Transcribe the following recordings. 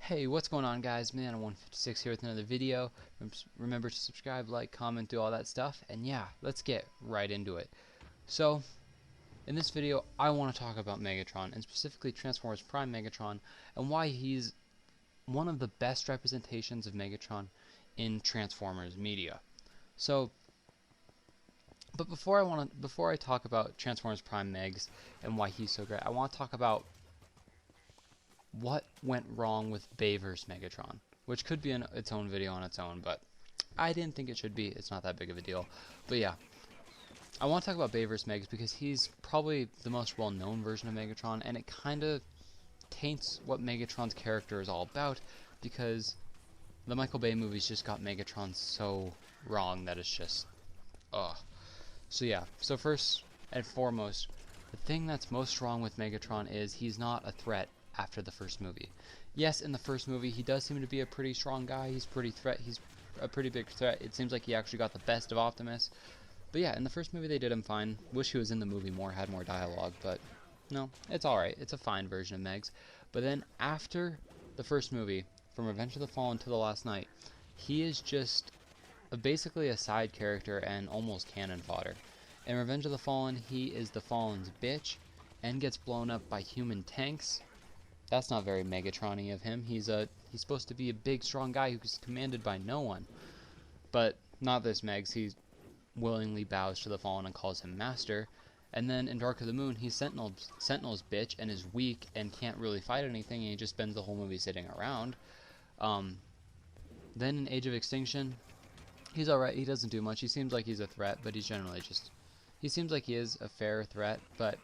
Hey, what's going on, guys? Man156 here with another video. Remember to subscribe, like, comment, do all that stuff. And yeah, let's get right into it. So, in this video, I want to talk about Megatron, and specifically Transformers Prime Megatron, and why he's one of the best representations of Megatron in Transformers media. So, but before I talk about Transformers Prime Megs and why he's so great, I want to talk about what went wrong with Bay vs. Megatron, which could be its own video on its own, but I didn't think it should be. It's not that big of a deal. But yeah, I want to talk about Bay vs. Megs because he's probably the most well-known version of Megatron, and it kind of taints what Megatron's character is all about, because the Michael Bay movies just got Megatron so wrong that it's just, ugh. So yeah, so first and foremost, the thing that's most wrong with Megatron is he's not a threat after the first movie. Yes, in the first movie he does seem to be a pretty strong guy. He's a pretty big threat. It seems like he actually got the best of Optimus. But yeah, in the first movie they did him fine. Wish he was in the movie more, had more dialogue, but no, it's alright. It's a fine version of Megs. But then after the first movie, from Revenge of the Fallen to The Last Knight, he is just basically a side character and almost cannon fodder. In Revenge of the Fallen, he is the Fallen's bitch and gets blown up by human tanks. That's not very Megatron-y of him. He's supposed to be a big, strong guy who's commanded by no one. But not this Megs. He willingly bows to the Fallen and calls him master. And then in Dark of the Moon, he's Sentinel's bitch and is weak and can't really fight anything, and he just spends the whole movie sitting around. Then in Age of Extinction, he's alright. He doesn't do much. He seems like he's a threat, but he's generally just... He seems like he is a fair threat, but...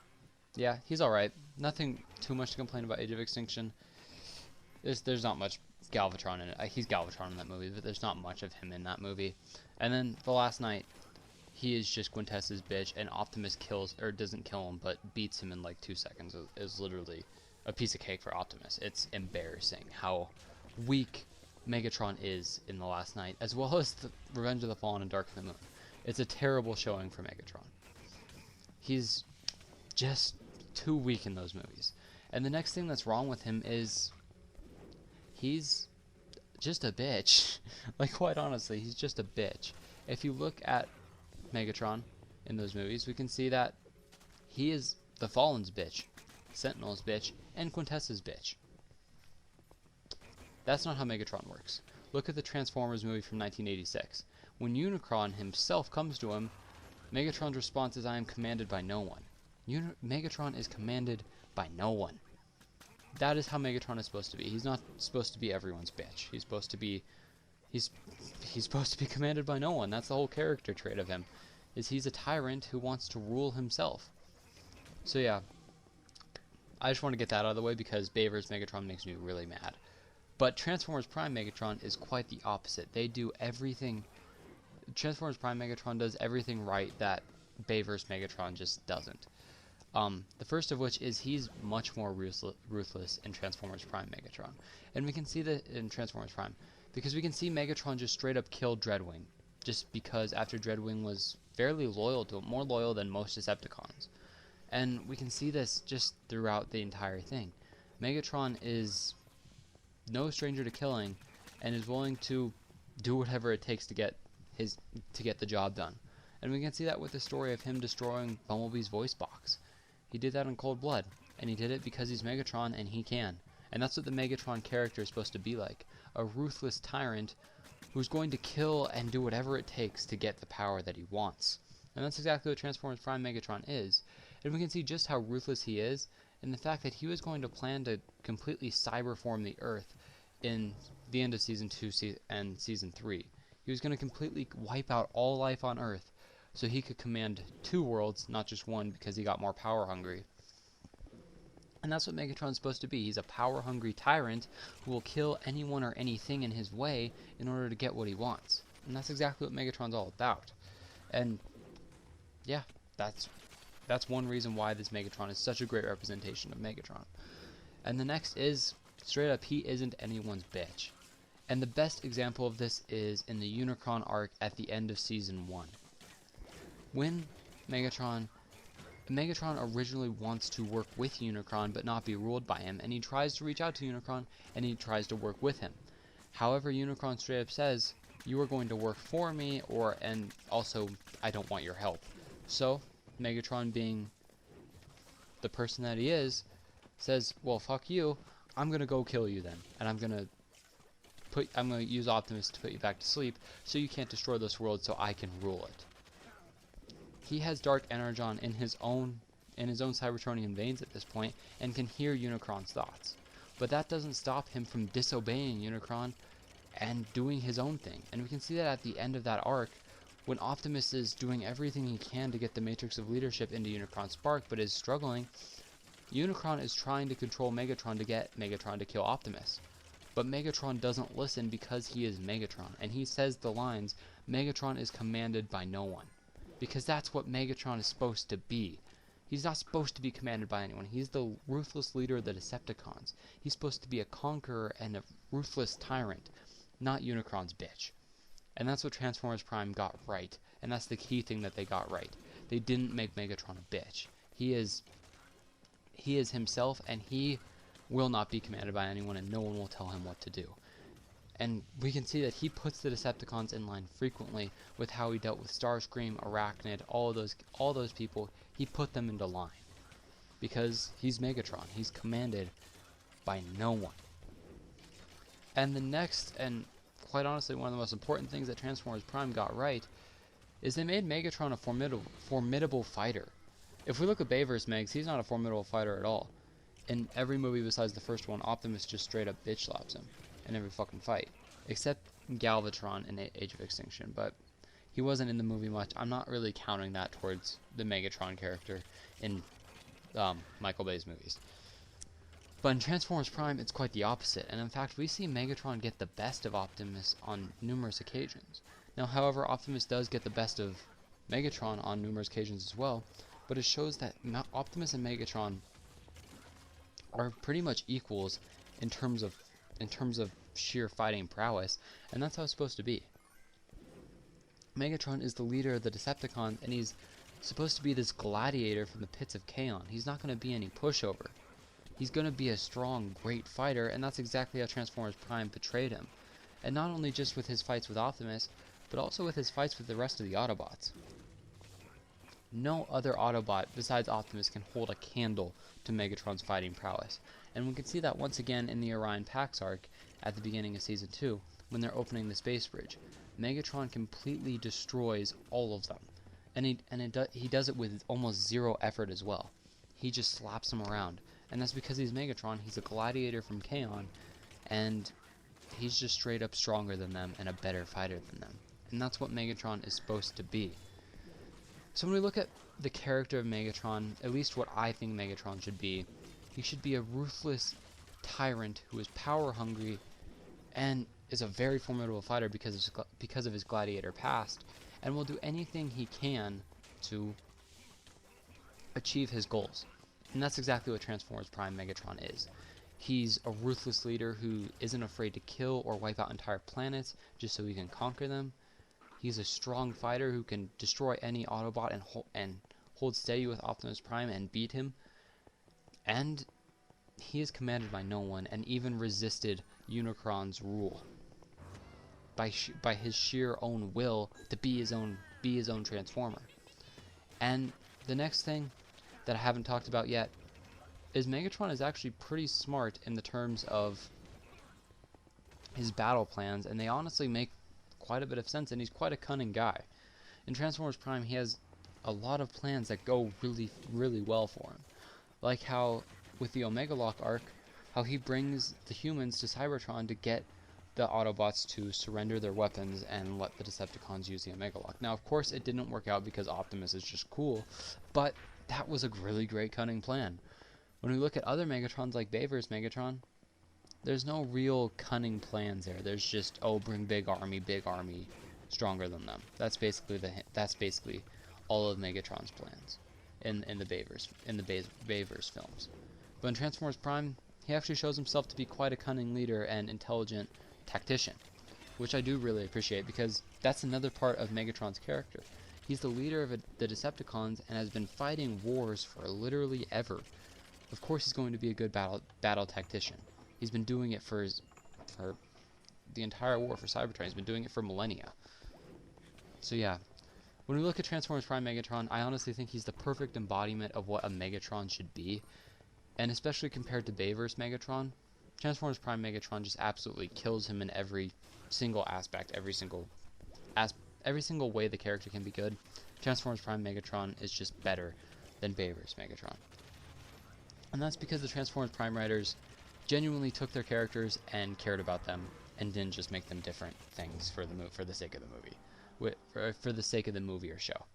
yeah, he's alright. Nothing too much to complain about Age of Extinction. There's not much Galvatron in it. He's Galvatron in that movie, but there's not much of him in that movie. And then The Last Knight, he is just Quintessa's bitch, and Optimus doesn't kill him, but beats him in like 2 seconds. Is literally a piece of cake for Optimus. It's embarrassing how weak Megatron is in The Last Knight, as well as the Revenge of the Fallen and Dark of the Moon. It's a terrible showing for Megatron. He's just too weak in those movies. And the next thing that's wrong with him is he's just a bitch. Like, quite honestly, he's just a bitch. If you look at Megatron in those movies, we can see that he is the Fallen's bitch, Sentinel's bitch, and Quintessa's bitch. That's not how Megatron works. Look at the Transformers movie from 1986. When Unicron himself comes to him, Megatron's response is, "I am commanded by no one." Megatron is commanded by no one. That is how Megatron is supposed to be. He's not supposed to be everyone's bitch. He's supposed to be commanded by no one. That's the whole character trait of him. He's a tyrant who wants to rule himself. So yeah, I just want to get that out of the way because Bay vs. Megatron makes me really mad. But Transformers Prime Megatron is quite the opposite. They do everything. Transformers Prime Megatron does everything right that Bay vs. Megatron just doesn't. The first of which is he's much more ruthless in Transformers Prime Megatron. And we can see that in Transformers Prime, because we can see Megatron just straight up kill Dreadwing, just because after Dreadwing was fairly loyal to him, more loyal than most Decepticons. And we can see this just throughout the entire thing. Megatron is no stranger to killing, and is willing to do whatever it takes to get the job done. And we can see that with the story of him destroying Bumblebee's voice box. He did that in cold blood, and he did it because he's Megatron and he can. And that's what the Megatron character is supposed to be like. A ruthless tyrant who's going to kill and do whatever it takes to get the power that he wants. And that's exactly what Transformers Prime Megatron is. And we can see just how ruthless he is in the fact that he was going to plan to completely cyberform the Earth in the end of Season 2 and Season 3. He was going to completely wipe out all life on Earth, so he could command 2 worlds, not just one, because he got more power hungry. And that's what Megatron's supposed to be. He's a power hungry tyrant who will kill anyone or anything in his way in order to get what he wants. And that's exactly what Megatron's all about. And yeah, that's one reason why this Megatron is such a great representation of Megatron. And the next is, straight up, he isn't anyone's bitch. And the best example of this is in the Unicron arc at the end of Season 1. When Megatron Megatron originally wants to work with Unicron but not be ruled by him, and he tries to reach out to Unicron and he tries to work with him. However, Unicron straight up says, you are going to work for me, and also I don't want your help. So Megatron, being the person that he is, says, well, fuck you, I'm gonna go kill you then, and I'm gonna use Optimus to put you back to sleep so you can't destroy this world so I can rule it. He has Dark Energon in his own Cybertronian veins at this point and can hear Unicron's thoughts. But that doesn't stop him from disobeying Unicron and doing his own thing. And we can see that at the end of that arc, when Optimus is doing everything he can to get the Matrix of Leadership into Unicron's spark but is struggling, Unicron is trying to control Megatron to get Megatron to kill Optimus. But Megatron doesn't listen because he is Megatron, and he says the lines, Megatron is commanded by no one. Because that's what Megatron is supposed to be. He's not supposed to be commanded by anyone. He's the ruthless leader of the Decepticons. He's supposed to be a conqueror and a ruthless tyrant, not Unicron's bitch. And that's what Transformers Prime got right. And that's the key thing that they got right. They didn't make Megatron a bitch. He is himself, and he will not be commanded by anyone, and no one will tell him what to do. And we can see that he puts the Decepticons in line frequently with how he dealt with Starscream, Arachnid, all those people. He put them into line because he's Megatron. He's commanded by no one. And the next, and quite honestly one of the most important things that Transformers Prime got right, is they made Megatron a formidable fighter. If we look at Bayverse Megs, he's not a formidable fighter at all. In every movie besides the first one, Optimus just straight up bitch slaps him in every fucking fight, except Galvatron in Age of Extinction, but he wasn't in the movie much. I'm not really counting that towards the Megatron character in Michael Bay's movies. But in Transformers Prime, it's quite the opposite, and in fact, we see Megatron get the best of Optimus on numerous occasions. Now, however, Optimus does get the best of Megatron on numerous occasions as well, but it shows that Optimus and Megatron are pretty much equals in terms of sheer fighting prowess, and that's how it's supposed to be. Megatron is the leader of the Decepticons, and he's supposed to be this gladiator from the pits of Kaon. He's not going to be any pushover. He's going to be a strong, great fighter, and that's exactly how Transformers Prime portrayed him. And not only just with his fights with Optimus, but also with his fights with the rest of the Autobots. No other Autobot besides Optimus can hold a candle to Megatron's fighting prowess. And we can see that once again in the Orion Pax arc at the beginning of Season 2, when they're opening the space bridge. Megatron completely destroys all of them. And he does it with almost zero effort as well. He just slaps them around. And that's because he's Megatron. He's a gladiator from Kaon, and he's just straight up stronger than them and a better fighter than them. And that's what Megatron is supposed to be. So when we look at the character of Megatron, at least what I think Megatron should be, he should be a ruthless tyrant who is power hungry and is a very formidable fighter because of his gladiator past, and will do anything he can to achieve his goals. And that's exactly what Transformers Prime Megatron is. He's a ruthless leader who isn't afraid to kill or wipe out entire planets just so he can conquer them. He's a strong fighter who can destroy any Autobot and hold steady with Optimus Prime and beat him. And he is commanded by no one, and even resisted Unicron's rule by his sheer own will to be his own Transformer. And the next thing that I haven't talked about yet is Megatron is actually pretty smart in the terms of his battle plans, and they honestly make quite a bit of sense, and he's quite a cunning guy. In Transformers Prime, he has a lot of plans that go really, really well for him. Like how, with the Omega Lock arc, how he brings the humans to Cybertron to get the Autobots to surrender their weapons and let the Decepticons use the Omega Lock. Now, of course, it didn't work out because Optimus is just cool, but that was a really great cunning plan. When we look at other Megatrons like Bayverse Megatron, there's no real cunning plans there. There's just, oh, bring big army, stronger than them. That's basically all of Megatron's plans in the Bayverse films. But in Transformers Prime, he actually shows himself to be quite a cunning leader and intelligent tactician, which I do really appreciate, because that's another part of Megatron's character. He's the leader of the Decepticons and has been fighting wars for literally ever. Of course he's going to be a good battle tactician. He's been doing it for the entire war for Cybertron. He's been doing it for millennia. So yeah, when we look at Transformers Prime Megatron, I honestly think he's the perfect embodiment of what a Megatron should be. And especially compared to Bayverse Megatron, Transformers Prime Megatron just absolutely kills him in every single aspect, every single way the character can be good. Transformers Prime Megatron is just better than Bayverse Megatron. And that's because the Transformers Prime writers genuinely took their characters and cared about them and didn't just make them different things for the sake of the movie, for the sake of the movie or show.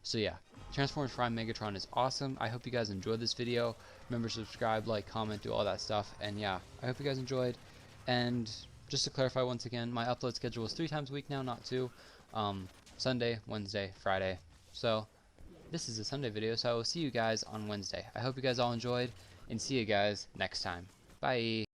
So yeah, Transformers Prime Megatron is awesome. I hope you guys enjoyed this video. Remember, subscribe, like, comment, do all that stuff. And yeah, I hope you guys enjoyed. And just to clarify once again, my upload schedule is 3 times a week now, not 2. Sunday, Wednesday, Friday. So this is a Sunday video, so I will see you guys on Wednesday. I hope you guys all enjoyed, and see you guys next time. Bye!